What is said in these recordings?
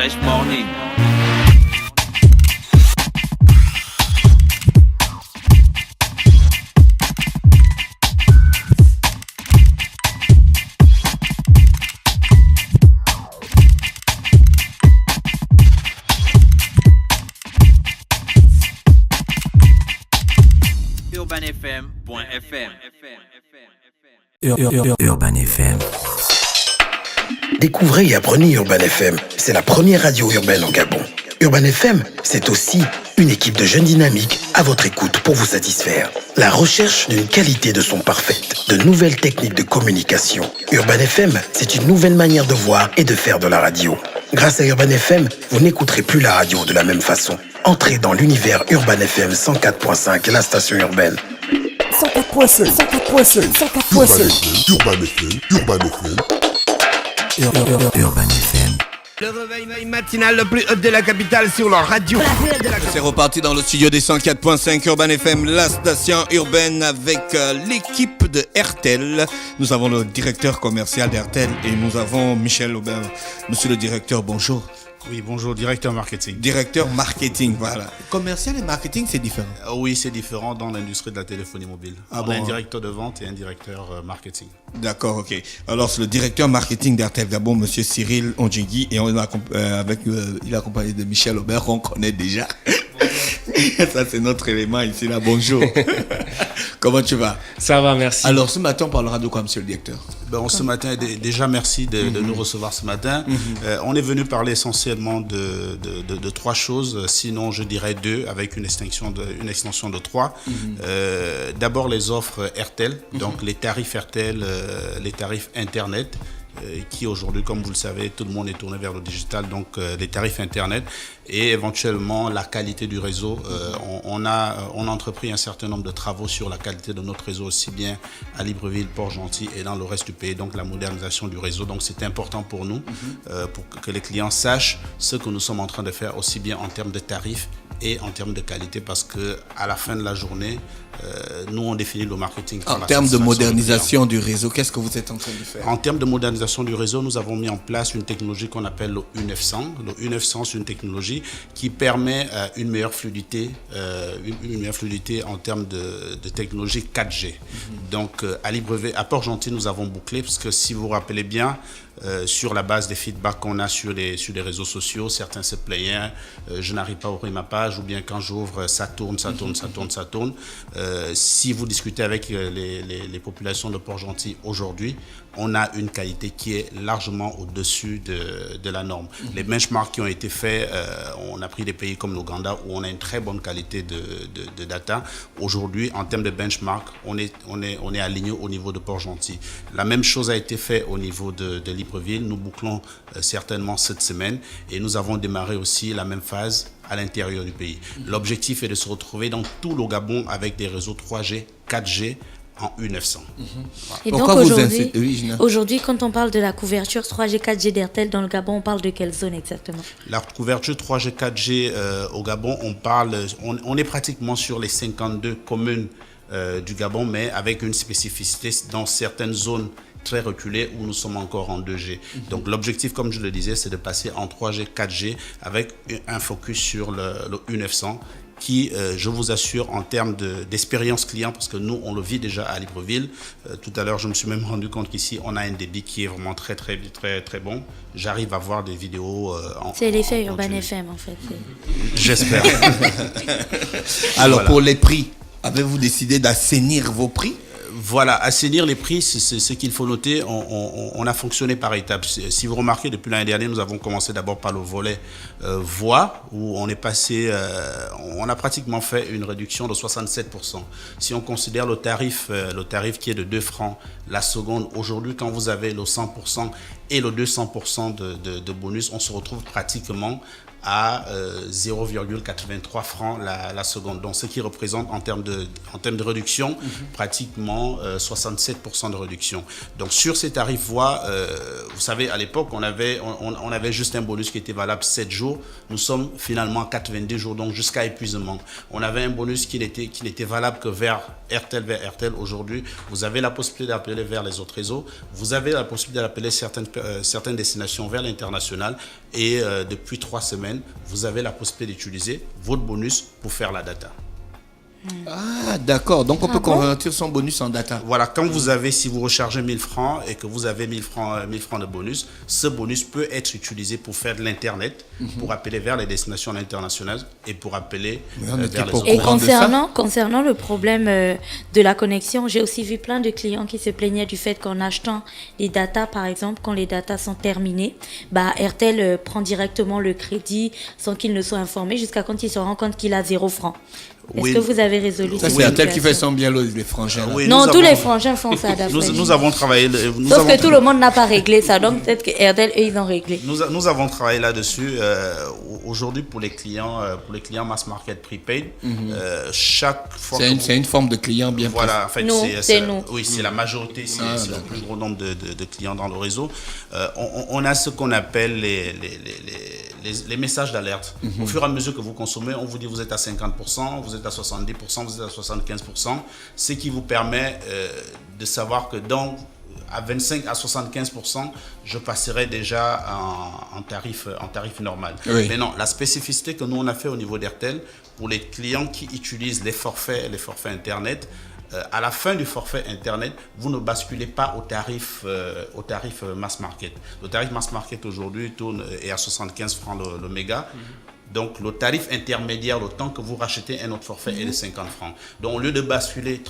Fresh Morning. UrbanFM.fm. Urban FM. Découvrez et apprenez Urban FM. C'est la première radio urbaine en Gabon. Urban FM, c'est aussi une équipe de jeunes dynamiques à votre écoute pour vous satisfaire. La recherche d'une qualité de son parfaite, de nouvelles techniques de communication. Urban FM, c'est une nouvelle manière de voir et de faire de la radio. Grâce à Urban FM, vous n'écouterez plus la radio de la même façon. Entrez dans l'univers Urban FM 104.5, la station urbaine. 104.5, 104.5, 104.5. Urban FM. Le réveil matinal le plus hot de la capitale sur leur radio. C'est reparti dans le studio des 104.5 Urban FM, la station urbaine avec l'équipe de RTL. Nous avons le directeur commercial d'RTL et nous avons Michel Aubin. Monsieur le directeur, bonjour. Oui, bonjour, directeur marketing. Directeur marketing, voilà. Commercial et marketing, c'est différent. Oui, c'est différent dans l'industrie de la téléphonie mobile. On a un directeur de vente et un directeur marketing. D'accord, ok. Alors, c'est le directeur marketing d'RTL Gabon, monsieur Cyril Ondjigui, et on est il est accompagné de Michel Aubert, qu'on connaît déjà. Ça, c'est notre élément ici, là. Bonjour. Comment tu vas? Ça va, merci. Alors, ce matin, on parlera de quoi, monsieur le directeur? Ce matin, déjà, merci de nous recevoir ce matin. On est venu parler essentiellement de trois choses, sinon je dirais deux, avec une extension de trois. D'abord, les offres RTL, donc les tarifs RTL, les tarifs Internet, qui aujourd'hui, comme vous le savez, tout le monde est tourné vers le digital, donc les tarifs Internet et éventuellement la qualité du réseau. On a entrepris un certain nombre de travaux sur la qualité de notre réseau, aussi bien à Libreville, Port-Gentil et dans le reste du pays, donc la modernisation du réseau. Donc c'est important pour nous, pour que les clients sachent ce que nous sommes en train de faire, aussi bien en termes de tarifs et en termes de qualité, parce qu'à la fin de la journée, nous on définit le marketing. En termes de modernisation du réseau, qu'est-ce que vous êtes en train de faire? En termes de modernisation du réseau, nous avons mis en place une technologie qu'on appelle le U900. Le U900, c'est une technologie qui permet une meilleure fluidité en termes de technologie 4G. Donc à Libreville, à Port-Gentil, nous avons bouclé, parce que si vous vous rappelez bien, sur la base des feedbacks qu'on a sur les réseaux sociaux, certains se plaignaient, je n'arrive pas à ouvrir ma page, ou bien quand j'ouvre, ça tourne. Si vous discutez avec les populations de Port-Gentil aujourd'hui, on a une qualité qui est largement au-dessus de la norme. Les benchmarks qui ont été faits, on a pris des pays comme l'Ouganda où on a une très bonne qualité de data. Aujourd'hui, en termes de benchmark, on est aligné au niveau de Port-Gentil. La même chose a été faite au niveau de Libreville. Nous bouclons certainement cette semaine et nous avons démarré aussi la même phase à l'intérieur du pays. L'objectif est de se retrouver dans tout le Gabon avec des réseaux 3G, 4G, en U900. Et Pourquoi donc aujourd'hui, quand on parle de la couverture 3G, 4G d'RTL dans le Gabon, on parle de quelle zone exactement? La couverture 3G, 4G au Gabon, on est pratiquement sur les 52 communes du Gabon, mais avec une spécificité dans certaines zones très reculées où nous sommes encore en 2G. Donc l'objectif, comme je le disais, c'est de passer en 3G, 4G avec un focus sur le U900 qui, je vous assure, en termes d'expérience client, parce que nous, on le vit déjà à Libreville. Tout à l'heure, je me suis même rendu compte qu'ici, on a un débit qui est vraiment très, très, très, très bon. J'arrive à voir des vidéos c'est l'effet Urban FM, en fait. J'espère. Alors, pour les prix, avez-vous décidé d'assainir vos prix? Voilà, assainir les prix, c'est ce qu'il faut noter. On a fonctionné par étapes. Si vous remarquez, depuis l'année dernière, nous avons commencé d'abord par le volet voix, où on est passé, on a pratiquement fait une réduction de 67%. Si on considère le tarif qui est de 2 francs la seconde, aujourd'hui, quand vous avez le 100% et le 200% de bonus, on se retrouve pratiquement à 0,83 francs la seconde. Donc, ce qui représente en termes de réduction, pratiquement 67% de réduction. Donc, sur ces tarifs voix, vous savez, à l'époque, on avait juste un bonus qui était valable 7 jours. Nous sommes finalement à 90 jours, donc jusqu'à épuisement. On avait un bonus qui n'était valable que vers RTL. Aujourd'hui, vous avez la possibilité d'appeler vers les autres réseaux. Vous avez la possibilité d'appeler certaines destinations vers l'international. Et depuis 3 semaines, vous avez la possibilité d'utiliser votre bonus pour faire la data. Ah, d'accord. Donc, on peut convertir son bonus en data. Voilà, si vous rechargez 1000 francs et que vous avez 1000 francs de bonus, ce bonus peut être utilisé pour faire de l'Internet, pour appeler vers les destinations internationales et pour appeler vers les autres. Et concernant le problème de la connexion, j'ai aussi vu plein de clients qui se plaignaient du fait qu'en achetant les datas, par exemple, quand les datas sont terminées, Airtel prend directement le crédit sans qu'il ne soit informé jusqu'à quand il se rend compte qu'il a 0 francs. Est-ce que vous avez résolu ça? C'est Airtel qui fait son bien les frangins. Oui, non, tous les frangins font ça. Nous avons travaillé. Sauf que tout le monde n'a pas réglé ça. Donc peut-être que Airtel, eux, ils ont réglé. Nous avons travaillé là-dessus. Aujourd'hui, pour les clients mass market prepaid, chaque fois. C'est une forme de client bien. Voilà, en fait, c'est nous. Oui, c'est la majorité, c'est le plus gros nombre de clients dans le réseau. On a ce qu'on appelle les messages d'alerte. Au fur et à mesure que vous consommez, on vous dit vous êtes à 50%, vous êtes à 70%, vous êtes à 75%, ce qui vous permet de savoir que à 25 à 75%, je passerai déjà en tarif normal. Oui. Mais non, la spécificité que nous on a fait au niveau d'Airtel, pour les clients qui utilisent les forfaits Internet, à la fin du forfait Internet, vous ne basculez pas au tarif mass market. Le tarif mass market aujourd'hui est à 75 francs le méga. Donc, le tarif intermédiaire, le temps que vous rachetez un autre forfait est de 50 francs. Donc, au lieu de basculer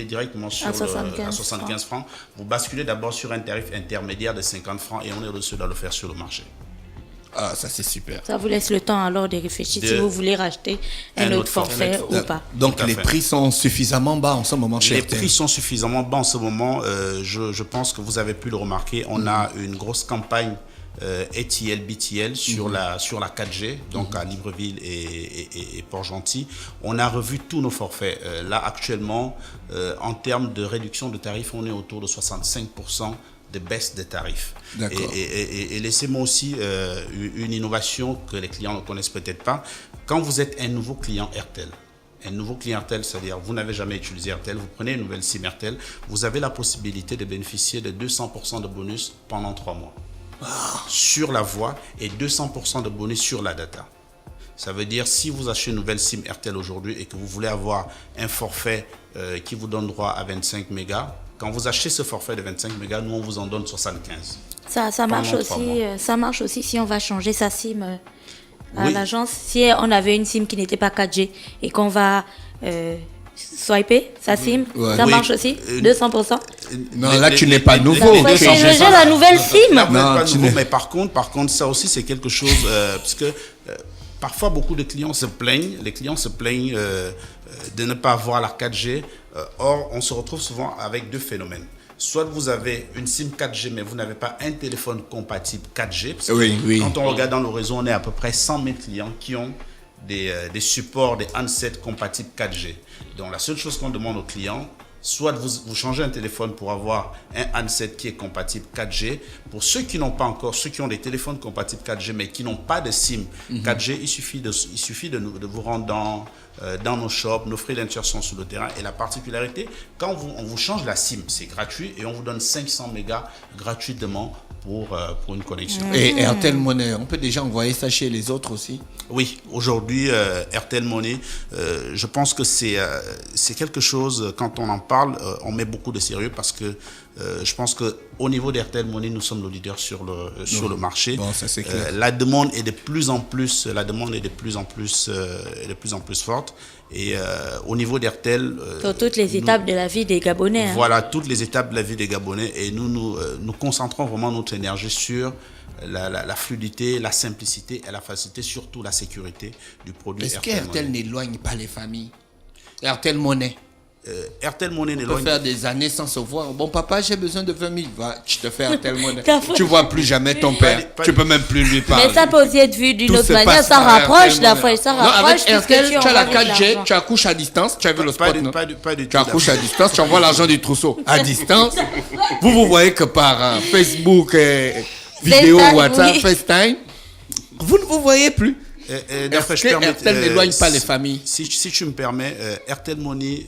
directement à 75 francs, vous basculez d'abord sur un tarif intermédiaire de 50 francs et on est au-dessus de le faire sur le marché. Ah, ça c'est super. Ça vous laisse le temps alors de réfléchir si vous voulez racheter un autre forfait ou pas. Donc les prix sont suffisamment bas en ce moment chez Airtel. Les prix sont suffisamment bas en ce moment. Je pense que vous avez pu le remarquer. On a une grosse campagne ATL, BTL sur la 4G, donc à Libreville et Port-Gentil. On a revu tous nos forfaits. Là actuellement, en termes de réduction de tarifs, on est autour de 65% de baisse des tarifs. Et laissez-moi aussi une innovation que les clients ne connaissent peut-être pas. Quand vous êtes un nouveau client Airtel, c'est-à-dire vous n'avez jamais utilisé Airtel, vous prenez une nouvelle SIM Airtel, vous avez la possibilité de bénéficier de 200% de bonus pendant 3 mois. Sur la voix et 200% de bonus sur la data. Ça veut dire si vous achetez une nouvelle SIM Airtel aujourd'hui et que vous voulez avoir un forfait qui vous donne droit à 25 mégas, quand vous achetez ce forfait de 25 mégas, nous on vous en donne 75. Ça marche aussi si on va changer sa SIM à l'agence. Si on avait une SIM qui n'était pas 4G et qu'on va swiper sa SIM, ça marche aussi 200%. Non, là tu n'es pas nouveau. J'ai la nouvelle SIM. Mais par contre, ça aussi c'est quelque chose parce que parfois beaucoup de clients se plaignent. Les clients se plaignent de ne pas avoir la 4G. Or, on se retrouve souvent avec deux phénomènes. Soit vous avez une SIM 4G, mais vous n'avez pas un téléphone compatible 4G. Parce que quand on regarde dans le réseau, on est à peu près 100 000 clients qui ont des supports, des handsets compatibles 4G. Donc, la seule chose qu'on demande aux clients, soit vous changez un téléphone pour avoir un handset qui est compatible 4G. Pour ceux qui n'ont pas encore, ceux qui ont des téléphones compatibles 4G, mais qui n'ont pas de SIM 4G, il suffit de vous rendre dans nos shops, nos freelancers sont sur le terrain. Et la particularité, quand on vous change la SIM, c'est gratuit et on vous donne 500 mégas gratuitement pour une connexion. Et Airtel Money, on peut déjà envoyer ça chez les autres aussi? Oui, aujourd'hui, Airtel Money, je pense que c'est quelque chose, quand on en parle, on met beaucoup de sérieux parce que je pense qu'au niveau d'Airtel Money, nous sommes le leader sur le marché. Bon, ça, c'est clair. La demande est de plus en plus forte. Et au niveau d'Airtel... Sur toutes les étapes de la vie des Gabonais. Voilà, toutes les étapes de la vie des Gabonais. Et nous concentrons vraiment notre énergie sur la fluidité, la simplicité et la facilité, surtout la sécurité du produit. Est-ce qu'Airtel n'éloigne pas les familles? Airtel Money. Airtel Money on peut faire des années sans se voir. Bon, papa, j'ai besoin de 20 000. Va, je te fais Airtel Money. Tu vois plus jamais ton père. Tu peux même plus lui parler. Mais ça peut aussi être vu d'une autre manière. Ça rapproche la fois. Ça rapproche. Non, avec Airtel, tu as la 4G, tu accouches à distance. Tu as vu le spot, non? Pas du tout. Tu accouches à distance, tu envoies l'argent du trousseau à distance. Vous voyez que par Facebook, vidéo, WhatsApp, FaceTime, vous ne vous voyez plus. Airtel n'éloigne pas les familles. Si tu me permets, Airtel Money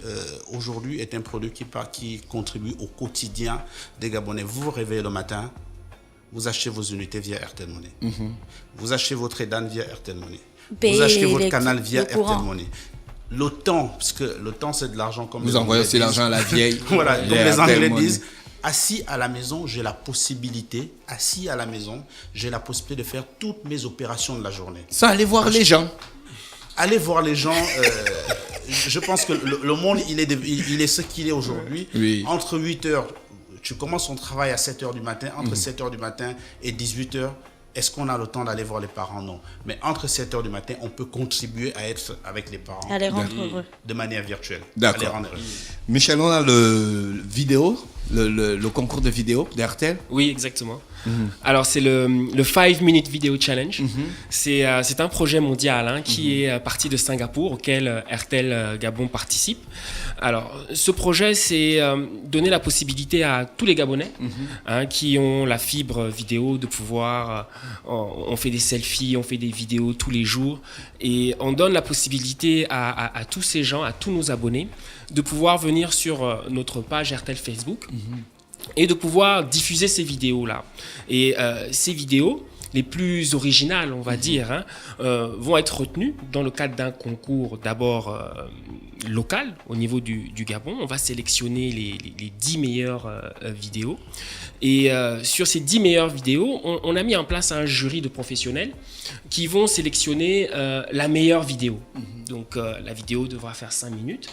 aujourd'hui est un produit qui contribue au quotidien des Gabonais. Vous vous réveillez le matin, vous achetez vos unités via Airtel Money. Vous achetez votre EDAN via Airtel Money. Payer Vous achetez votre les- canal via le courant. Airtel Money. Le temps, parce que le temps c'est de l'argent comme Vous les envoyez Anglais aussi disent. l'argent à la vieille. Voilà, comme les Airtel Anglais Money. disent. Assis à la maison, j'ai la possibilité de faire toutes mes opérations de la journée. Sans aller voir les gens. Allez voir les gens. Je pense que le monde, il est ce qu'il est aujourd'hui. Oui. Entre 8 heures, tu commences ton travail à 7 heures du matin. Entre 7 heures du matin et 18 heures, est-ce qu'on a le temps d'aller voir les parents? Non. Mais entre 7 heures du matin, on peut contribuer à être avec les parents À les rendre heureux. de manière virtuelle. D'accord. À les rendre heureux. Michel, on a le vidéo, le concours de vidéo d'Airtel. Oui, exactement. Alors, c'est le 5 Minute Video Challenge. C'est un projet mondial qui est parti de Singapour, auquel Airtel Gabon participe. Alors, ce projet, c'est donner la possibilité à tous les Gabonais qui ont la fibre vidéo de pouvoir... on fait des selfies, on fait des vidéos tous les jours. Et on donne la possibilité à tous ces gens, à tous nos abonnés, de pouvoir venir sur notre page Airtel Facebook et de pouvoir diffuser ces vidéos-là. Et ces vidéos, les plus originales, on va dire, vont être retenues dans le cadre d'un concours d'abord local au niveau du Gabon. On va sélectionner les 10 meilleures vidéos. Et sur ces 10 meilleures vidéos, on a mis en place un jury de professionnels qui vont sélectionner la meilleure vidéo. Donc la vidéo devra faire 5 minutes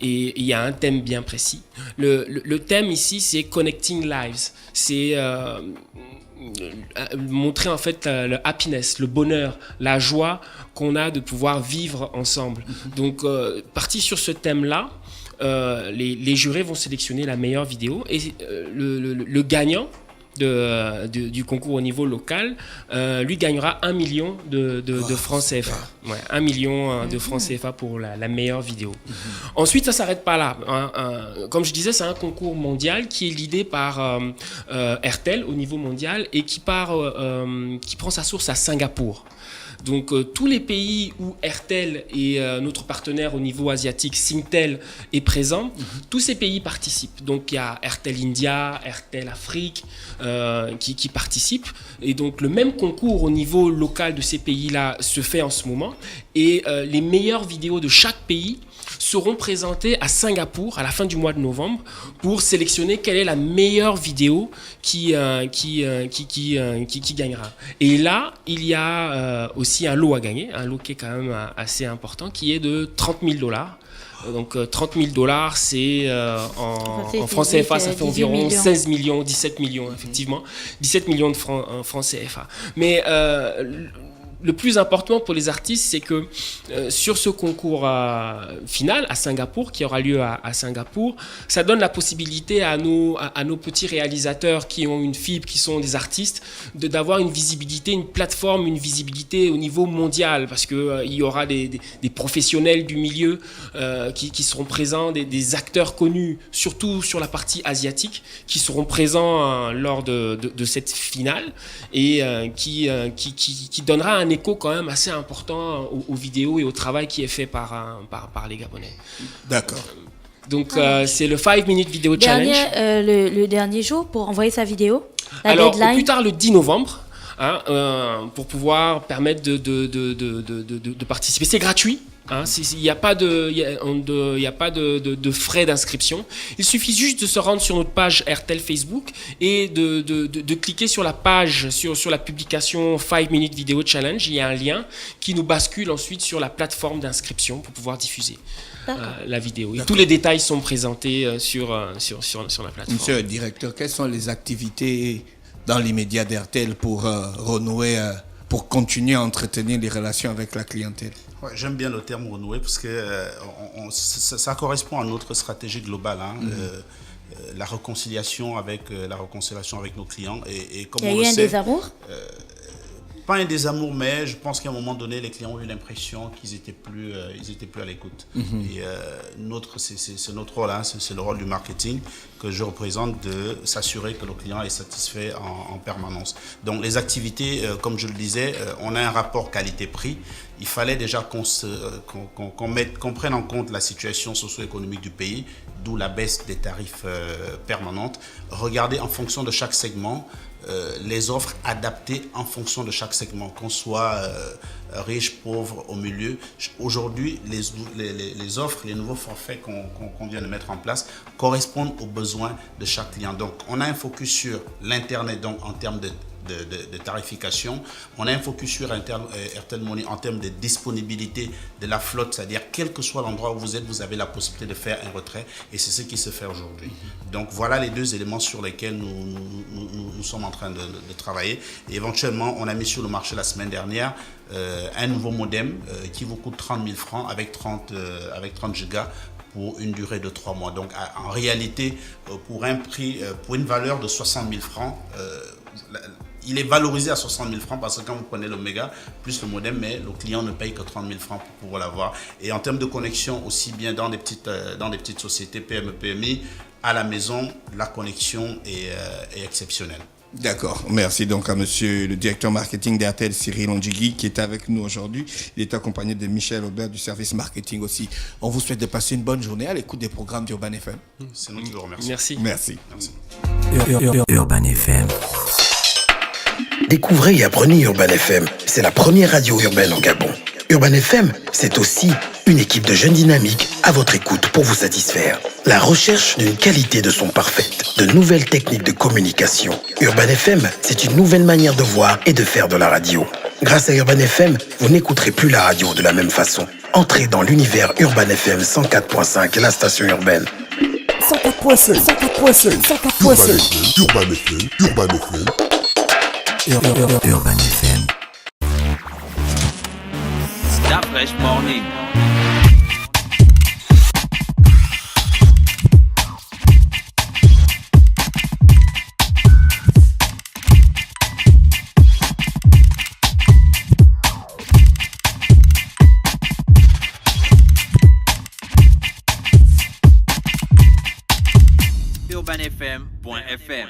et il y a un thème bien précis. Le thème ici, c'est Connecting Lives. C'est montrer en fait le happiness, le bonheur, la joie qu'on a de pouvoir vivre ensemble. Donc parti sur ce thème-là, les jurés vont sélectionner la meilleure vidéo et le gagnant du concours au niveau local lui gagnera 1 million de francs CFA. Ouais, 1 million de francs CFA pour la meilleure vidéo. Ensuite, ça ne s'arrête pas là. Comme je disais, c'est un concours mondial qui est l'idée par Airtel au niveau mondial et qui prend sa source à Singapour. Donc tous les pays où Airtel et notre partenaire au niveau asiatique, Singtel, est présent, tous ces pays participent. Donc il y a Airtel India, Airtel Afrique qui participent. Et donc le même concours au niveau local de ces pays-là se fait en ce moment. Et les meilleures vidéos de chaque pays seront présentées à Singapour à la fin du mois de novembre pour sélectionner quelle est la meilleure vidéo qui gagnera. Et là, il y a aussi un lot à gagner, un lot qui est quand même assez important, qui est de $30,000. Donc $30,000, c'est en francs CFA, ça fait environ 16 millions, 17 millions, effectivement. 17 millions de francs CFA. Mais le plus important pour les artistes, c'est que sur ce concours final à Singapour, qui aura lieu à Singapour, ça donne la possibilité à nos petits réalisateurs qui ont une fibre, qui sont des artistes, d'avoir une visibilité, une plateforme, une visibilité au niveau mondial, parce qu'il y aura des professionnels du milieu qui seront présents, des acteurs connus, surtout sur la partie asiatique, qui seront présents lors de cette finale et qui donnera un écho quand même assez important aux vidéos et au travail qui est fait par les Gabonais. D'accord. Donc c'est le 5 Minute Video Challenge. Le dernier jour pour envoyer sa vidéo. Alors deadline. au plus tard le 10 novembre, pour pouvoir permettre de participer. C'est gratuit. Il n'y a pas de frais d'inscription. Il suffit juste de se rendre sur notre page Airtel Facebook et de cliquer sur la page, sur la publication 5 Minute Video Challenge. Il y a un lien qui nous bascule ensuite sur la plateforme d'inscription pour pouvoir diffuser la vidéo. Et tous les détails sont présentés sur la plateforme. Monsieur le directeur, quelles sont les activités dans l'immédiat d'Airtel pour renouer, pour continuer à entretenir les relations avec la clientèle? Ouais, j'aime bien le terme renouer parce que ça correspond à notre stratégie globale. La réconciliation avec nos clients. Et comme il y a eu un désamour pas un désamour, mais je pense qu'à un moment donné, les clients ont eu l'impression qu'ils n'étaient plus à l'écoute. Et c'est notre rôle, c'est le rôle du marketing que je représente, de s'assurer que le client est satisfait en permanence. Donc les activités, comme je le disais, on a un rapport qualité-prix. Il fallait déjà qu'on prenne en compte la situation socio-économique du pays, d'où la baisse des tarifs permanente. Regarder en fonction de chaque segment les offres adaptées en fonction de chaque segment, qu'on soit riche, pauvre, au milieu. Aujourd'hui, les offres, les nouveaux forfaits qu'on vient de mettre en place correspondent aux besoins de chaque client. Donc, on a un focus sur l'Internet, donc en termes de tarification. On a un focus sur Airtel Money en termes de disponibilité de la flotte, c'est-à-dire quel que soit l'endroit où vous êtes, vous avez la possibilité de faire un retrait et c'est ce qui se fait aujourd'hui. Donc voilà les deux éléments sur lesquels nous sommes en train de travailler. Et éventuellement, on a mis sur le marché la semaine dernière un nouveau modem qui vous coûte 30 000 francs avec 30 gigas pour une durée de 3 mois. Donc en réalité, pour un prix, pour une valeur de 60 000 francs, il est valorisé à 60 000 francs parce que quand vous prenez le méga plus le modem, mais le client ne paye que 30 000 francs pour pouvoir l'avoir. Et en termes de connexion, aussi bien dans des petites sociétés PME, PMI, à la maison, la connexion est exceptionnelle. D'accord, merci donc à monsieur le directeur marketing d'Airtel, Cyril Ondjigui, qui est avec nous aujourd'hui. Il est accompagné de Michel Aubert du service marketing aussi. On vous souhaite de passer une bonne journée à l'écoute des programmes d'Urban FM. C'est nous qui vous remercions. Merci. Merci. Urban FM. Découvrez et apprenez Urban FM. C'est la première radio urbaine au Gabon. Urban FM, c'est aussi une équipe de jeunes dynamiques à votre écoute pour vous satisfaire. La recherche d'une qualité de son parfaite, de nouvelles techniques de communication. Urban FM, c'est une nouvelle manière de voir et de faire de la radio. Grâce à Urban FM, vous n'écouterez plus la radio de la même façon. Entrez dans l'univers Urban FM 104.5, la station urbaine. 104.5, 104.5, 104.5. Urban FM, Urban FM. Urban FM. Stop Fresh Morning. UrbanFM.fm